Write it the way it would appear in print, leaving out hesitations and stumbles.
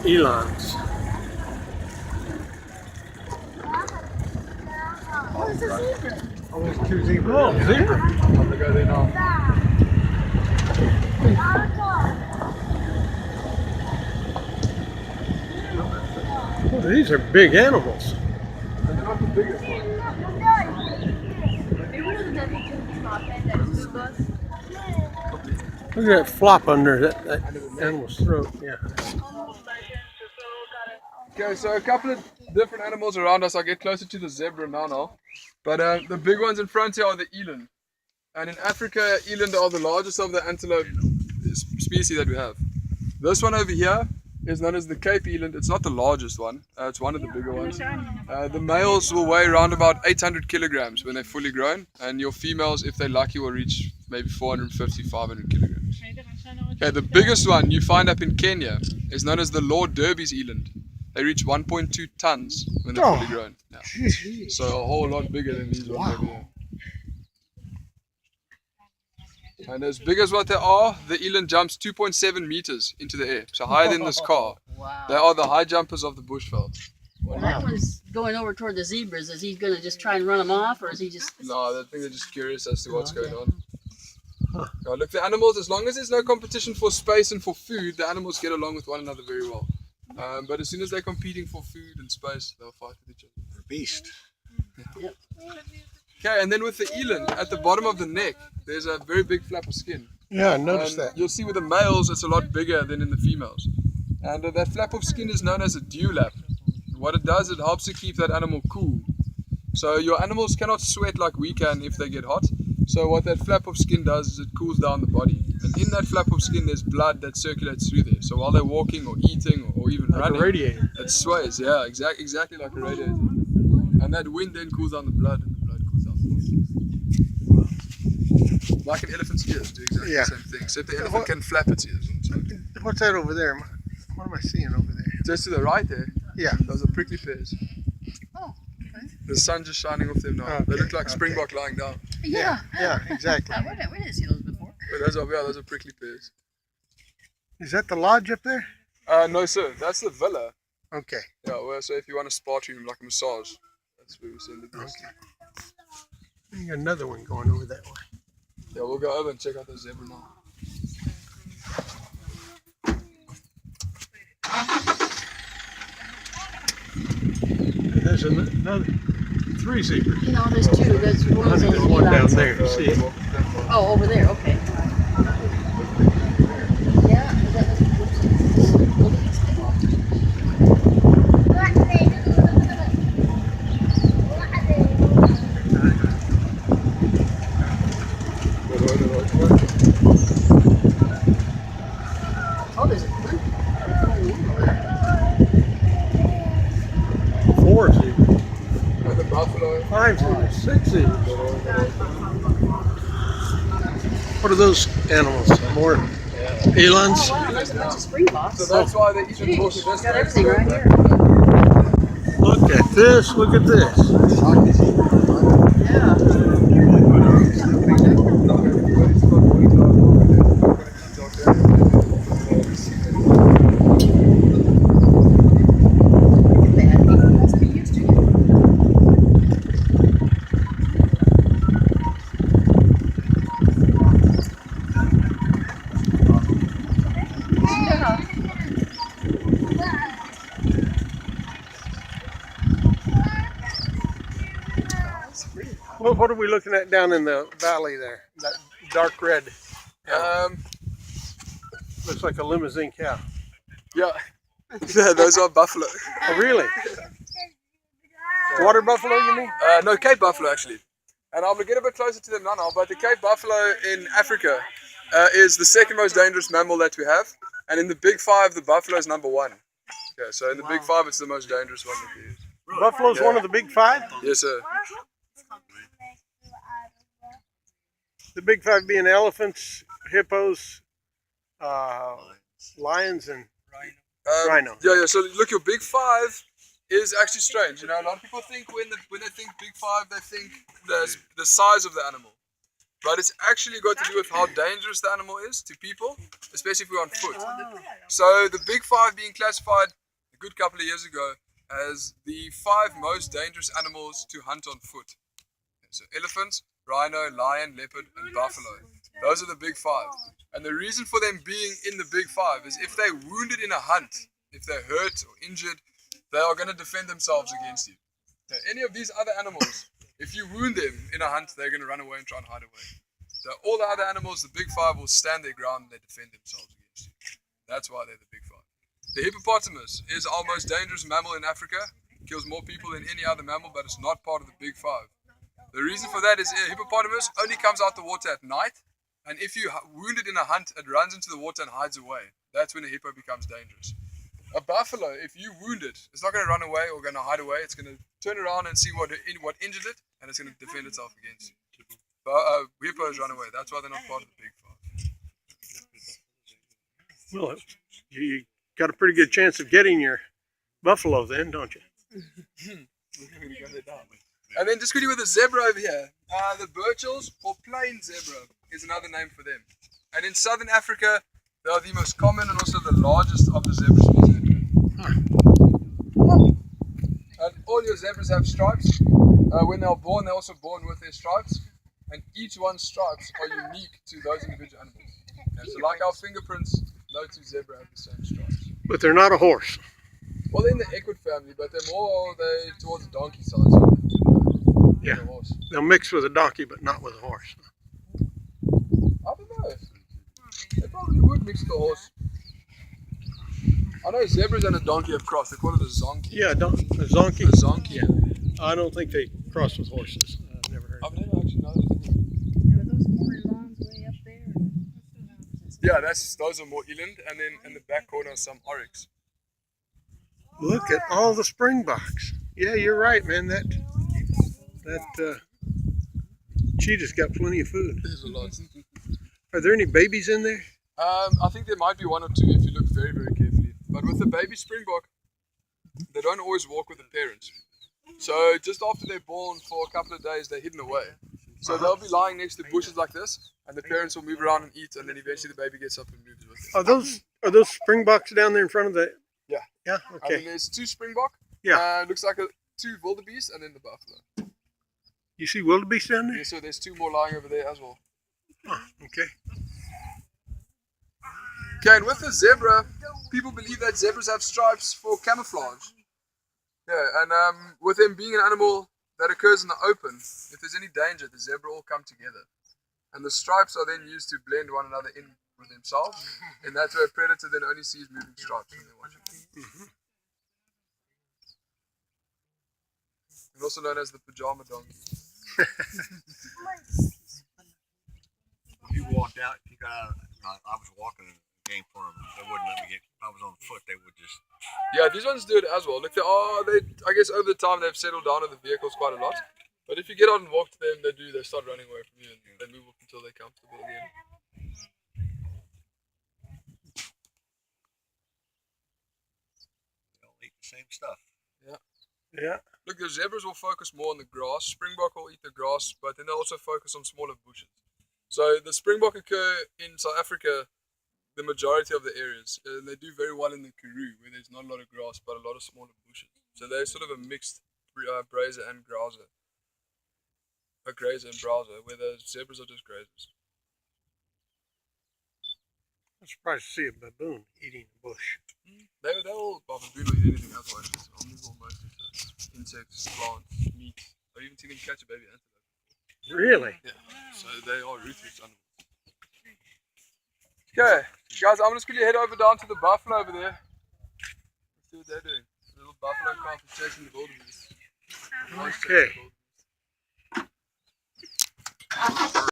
Elands. Oh, it's a zebra. Oh, there's two zebras. Oh, zebra. I'm gonna go there now. Oh, these are big animals. And they're not the biggest ones. Look at that flop under that animal's throat. Yeah. Okay, so a couple of different animals around us. I'll get closer to the zebra now. But the big ones in front here are the eland. And in Africa, eland are the largest of the antelope species that we have. This one over here is known as the Cape eland. It's not the largest one. It's one of the bigger ones. The males will weigh around about 800 kilograms when they're fully grown. And your females, if they're lucky, will reach maybe 450, 500 kilograms. Okay, the biggest one you find up in Kenya is known as the Lord Derby's eland. They reach 1.2 tons when they're fully grown. Yeah. So a whole lot bigger than these ones over there. And as big as what they are, the eland jumps 2.7 meters into the air. So higher than this car. Wow. They are the high jumpers of the bushveld. Well, that one's going over toward the zebras. Is he going to just try and run them off, or is he just... No, I think they're just curious as to what's going on. Now, look, the animals, as long as there's no competition for space and for food, the animals get along with one another very well. But as soon as they're competing for food and space, they'll fight with each other. A beast. Yeah. Okay, and then with the eland, at the bottom of the neck, there's a very big flap of skin. Yeah, I noticed that. You'll see with the males, it's a lot bigger than in the females. And that flap of skin is known as a dewlap. What it does, it helps to keep that animal cool. So your animals cannot sweat like we can if they get hot. So what that flap of skin does is it cools down the body. And in that flap of skin, there's blood that circulates through there. So while they're walking or eating or even Like running, a radiator. it sways. Yeah, exactly like a radiator. And that wind then cools down the blood, and the blood cools down the body. Like an elephant's ears do exactly the same thing, except the elephant can flap its ears. What's that over there? What am I seeing over there? Just to the right there, Yeah. those are prickly pears. Oh, okay. The sun's just shining off them now. Okay, They look like springbok lying down. Yeah. Yeah, exactly. We didn't see those before. But those are prickly pears. Is that the lodge up there? No sir, that's the villa. Okay. Yeah, well, so if you want a spa treatment like a massage, that's where we send it. Okay. You got another one going over that way. Yeah, we'll go over and check out the zebra now. There's another 3 zebras. No, there's two. There's one of those There's one down elands. there. You see it? Oh, over there. Okay. Yeah. Oh, there's a 4 zebras. And the buffalo. 5 zebras. 6 zebras. What are those animals? More elands? wow, that's a springbok. So that's why they even Jeez, talk to this. got everything right here. Look at this. Look at this. Yeah. They must be used to it. Yeah. What are we looking at down in the valley there? That dark red. Looks like a limousine cow. Yeah. Those are buffalo. Oh, really? Water buffalo, you mean? No, Cape buffalo actually. And I'm going to get a bit closer to them now, but the Cape buffalo in Africa is the second most dangerous mammal that we have. And in the big 5, the buffalo is number 1. Yeah, so in the big 5, it's the most dangerous one that we use. Buffalo's one of the big 5? Yes, sir. The big 5 being elephants, hippos, lions, and rhino. Yeah. So look, your big 5 is actually strange. You know, a lot of people think when they think big 5, they think the size of the animal. but it's actually got to do with how dangerous the animal is to people, especially if we're on foot. So the big five being classified a good couple of years ago as the 5 most dangerous animals to hunt on foot. So elephants, rhino, lion, leopard, and buffalo. Those are the big 5. And the reason for them being in the big 5 is if they're wounded in a hunt, if they're hurt or injured, they are going to defend themselves against you. So any of these other animals, if you wound them in a hunt, they're going to run away and try and hide away. So all the other animals, the big 5, will stand their ground and they defend themselves against you. That's why they're the big 5. The hippopotamus is our most dangerous mammal in Africa. It kills more people than any other mammal, but it's not part of the big 5. The reason for that is a hippopotamus only comes out the water at night, and if you wound it in a hunt, it runs into the water and hides away. That's when a hippo becomes dangerous. A buffalo, if you wound it, it's not going to run away or going to hide away. It's going to turn around and see what injured it, and it's going to defend itself against you. But hippos run away. That's why they're not part of the big 5. Well, you got a pretty good chance of getting your buffalo then, don't you? And then just quickly with the zebra over here. The burchels or plain zebra is another name for them. And in southern Africa, they are the most common and also the largest of the zebra species. And all your zebras have stripes. When they are born, they're also born with their stripes. And each one's stripes are unique to those individual animals. And so like our fingerprints, no 2 zebra have the same stripes. But they're not a horse. Well, they're in the equid family, but they're more towards the donkey side. So Yeah, the horse. they'll mix with a donkey, but not with a horse. I don't know. They probably would mix with a horse. I know zebras and a donkey have crossed. They call it a zonky. Yeah, a zonkey. A zonky. Yeah. I don't think they cross with horses. I've never heard. I've never actually known anything. Are those more Elands way up there? Yeah, those are more eland, and then in the back corner are some oryx. Look at all the springboks. Yeah, you're right, man. That cheetah's got plenty of food. There's a lot. Are there any babies in there? I think there might be 1 or 2 if you look very, very carefully. But with the baby springbok, they don't always walk with the parents. So just after they're born for a couple of days, they're hidden away. So they'll be lying next to bushes like this, and the parents will move around and eat, and then eventually the baby gets up and moves with them. Are those springboks down there in front of the? Yeah. Yeah. And Okay. then there's 2 springbok. Yeah. Looks like 2 wildebeest, and then the buffalo. You see wildebeest down there? Yeah, so there's 2 more lying over there as well. Oh, okay. Okay, and with the zebra, people believe that zebras have stripes for camouflage. Yeah, and with them being an animal that occurs in the open, if there's any danger, the zebra all come together. And the stripes are then used to blend one another in with themselves, and that's where a predator then only sees moving stripes when they're watching. And also known as the pajama donkey. You walked out, you got out, I was walking in the game for them. They wouldn't let me get, if I was on foot, they would just. Yeah, these ones do it as well. Look, I guess over the time they've settled down in the vehicles quite a lot. But if you get out and walk to them, they start running away from you and they move up until they're comfortable again. They all eat the same stuff. Yeah. Look, the zebras will focus more on the grass. Springbok will eat the grass, but then they'll also focus on smaller bushes. So the springbok occur in South Africa, the majority of the areas. And they do very well in the Karoo, where there's not a lot of grass, but a lot of smaller bushes. So they're sort of a mixed brazier and grazer. A grazer and browser, where the zebras are just grazers. I'm surprised to see a baboon eating a bush. They'll baboon will eat anything otherwise. It's omnivore mostly. So insects, plants, meat. I've even seen them catch a baby antelope. Really? Yeah. So they are ruthless animals. Okay, guys, I'm just going to head over down to the buffalo over there. Let's see what they're doing. The little buffalo calf is chasing the wildebeest. Okay.